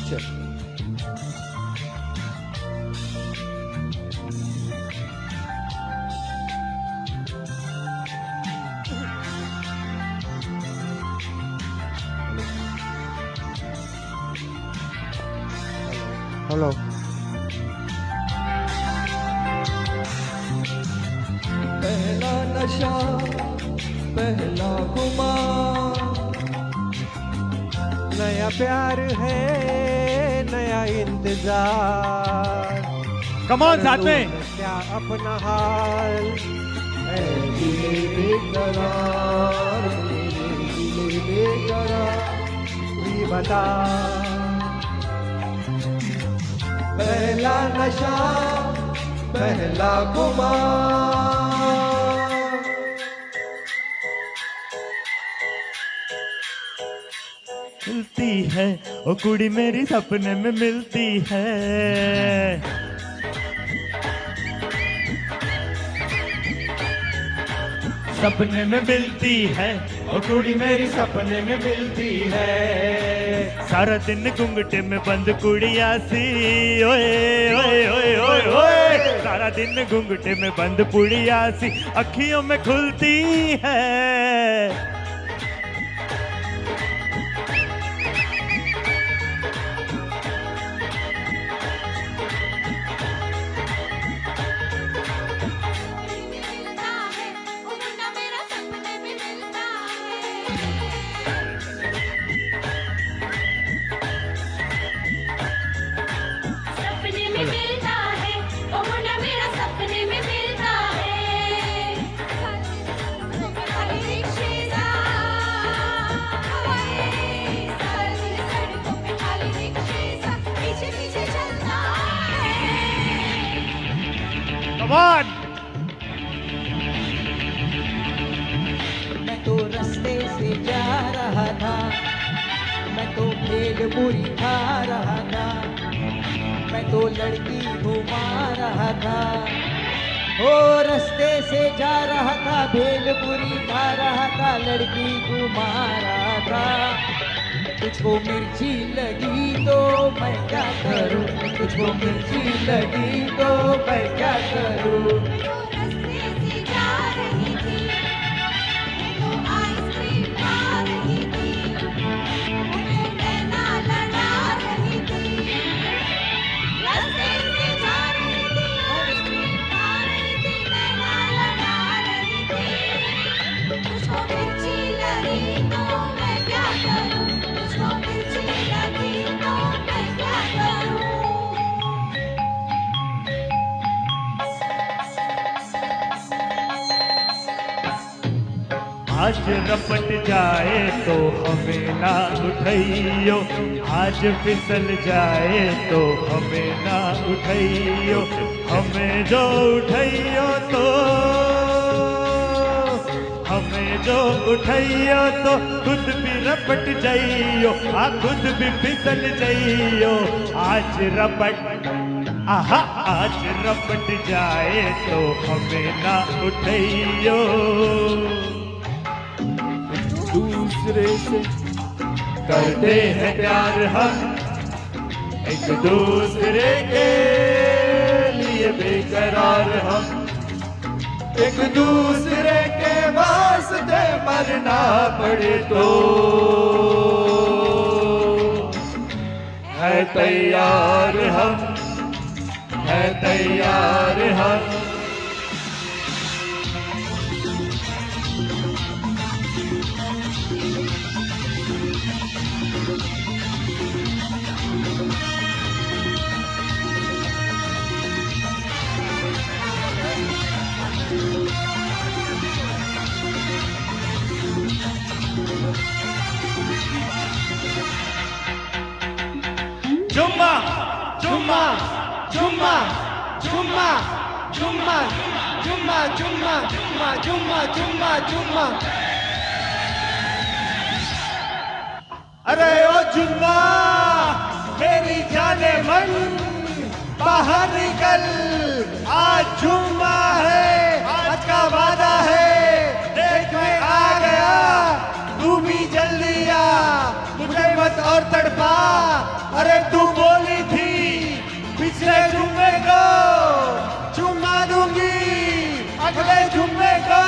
Hello पहला नशा पहला खुमार, नया प्यार है नया इंतजार, कमॉन साथ में क्या अपना हाल ऐ दिले बेकरार, दिले बेकरार भी बता। पहला नशा पहला खुमार। मिलती है ओ कुड़ी मेरी सपने में मिलती है, सपने में मिलती है ओ कुड़ी मेरी सपने में मिलती है। सारा दिन घुंघटे में बंद कुड़िया सी, ओए ओए ओए ओए ओए, सारा दिन घुंघटे में बंद पुड़िया सी अखियों में खुलती है। Come मैं तो रास्ते से जा रहा था, मैं तो भेलपुरी खा रहा था, मैं तो लड़की घुमा रहा था। ओ रास्ते से जा रहा था, भेलपुरी खा रहा था, लड़की घुमा रहा था। तुझको मिर्ची लगी तो मैं क्या करूं, तुझको मिर्ची लगी तो मैं क्या करूं। आज रपट जाए तो हमें ना उठाइयो, आज फिसल जाए तो हमें ना उठाइयो, हमें जो उठाइयो तो हमें जो उठाइयो तो खुद भी रपट जाइयो, आ खुद भी फिसल जाइयो। आज रपट आहा आज रपट जाए तो हमें ना उठाइयो। दूसरे से करते हैं प्यार हम, एक दूसरे के लिए बेकरार हम, एक दूसरे के वास्ते मरना पड़े तो है तैयार हम, है तैयार हम। जुम्मा जुम्मा जुम्मा जुम्मा जुम्मा जुम्मा जुम्मा जुम्मा जुम्मा जुम्मा जुम्मा। अरे ओ जुम्मा मेरी जाने मन बाहर निकल, आज जुम्मा है, आज का वादा है, देख मैं आ गया, तू भी जल्दी आ, मुझे मत और तड़पा। अरे तू बोली थी पिछले जुम्मे को चुम्मा दूंगी, अगले जुम्मे को।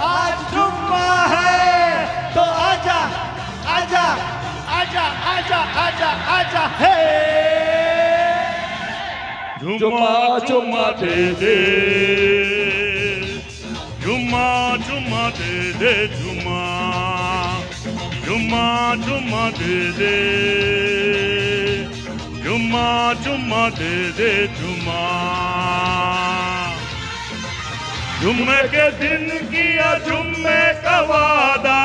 आज जुम्मा है तो आजा आजा आजा आजा आजा आजा। हे जुम्मा जुम्मा दे दे, जुम्मा जुम्मा दे दे, जुम्मा जुम्मा जुम्मा दे दे, जुम्मा जुम्मा दे दे, जुम्मा। जुम्मे के दिन किया जुम्मे का वादा,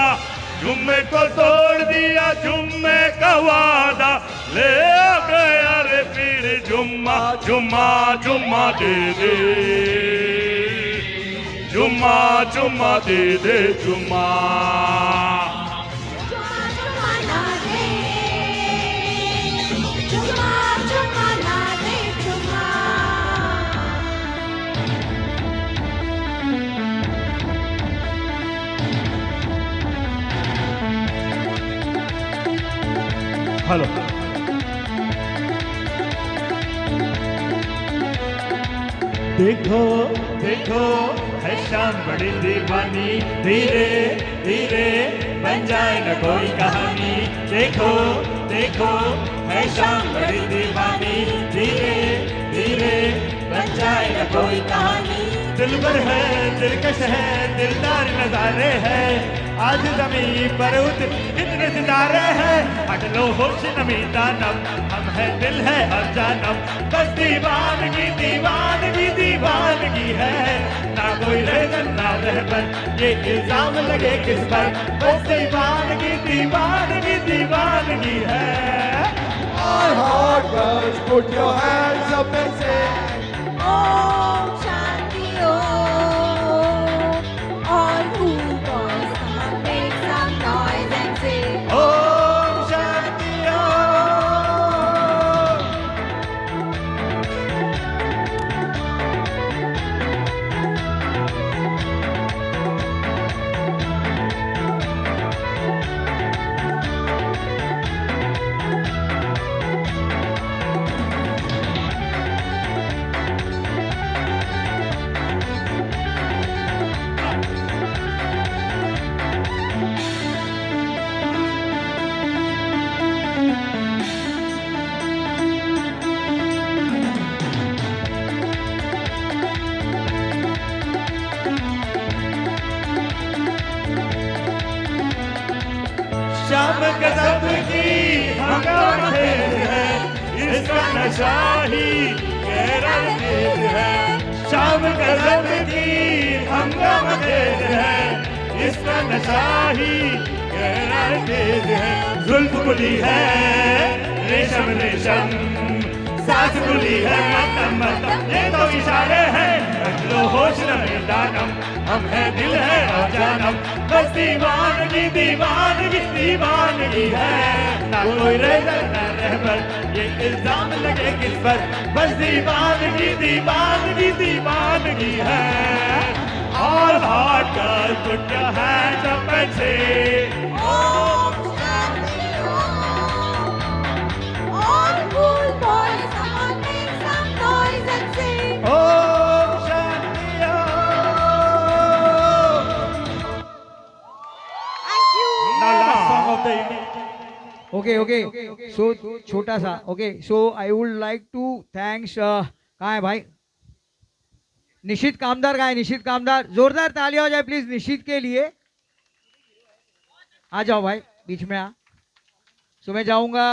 जुम्मे को तोड़ दिया जुम्मे का वादा, ले गया रे पीर जुम्मा। जुम्मा जुम्मा दे दे, जुम्मा जुम्मा दे दे, जुम्मा। हेलो देखो देखो है शाम बड़ी दीवानी, धीरे धीरे बन जाए न कोई कहानी। देखो देखो है शाम बड़ी दीवानी, धीरे धीरे बन जाए न कोई कहानी। दिलबर है दिलकश है दिलदार नजारे हैं, आज जमीन पर इतने सितारे हैं। हट लो होश नमी दानम, हम है दिल है और जानम, बस दीवानगी दीवानगी दीवानगी है। ना कोई रहजन ना रहबर, ये इल्जाम लगे किस पर, बस दीवानगी दीवानगी दीवानगी है। All hard girls, put your hands up and say Om Shanti Om. All cool boys, come on, make some noise and say Om Shanti Om. शाम गजब की हंगामा तेज है, इसका नशा ही गहरा तेज है। शाम गजब की हंगामा तेज है, इसका नशा ही गहरा तेज है। जुल्फ खुली है रेशम रेशम, सांस खुली है मतम मतम, ये तो इशारे हैं। रख लो होश न दानम, हम है दिल है और जानम, बस दीवानगी दीवानगी दीवानगी है। ना कोई रहबर ना रहबर, ये इल्जाम लगे किस पर, बस दीवानगी दीवानगी दीवानगी है। All hot girls put your hands up and say Om Shanti Om. All cool boys, come on, make some noise and say Om Shanti Om. Thank you. Now last song of the evening. Okay so छोटा सा okay so I would like to thanks कहाँ है भाई निशित कामदार, कहाँ है निशित कामदार? जोरदार तालियां हो जाए प्लीज निशित के लिए। आ जाओ भाई बीच में आ। सो मैं जाऊंगा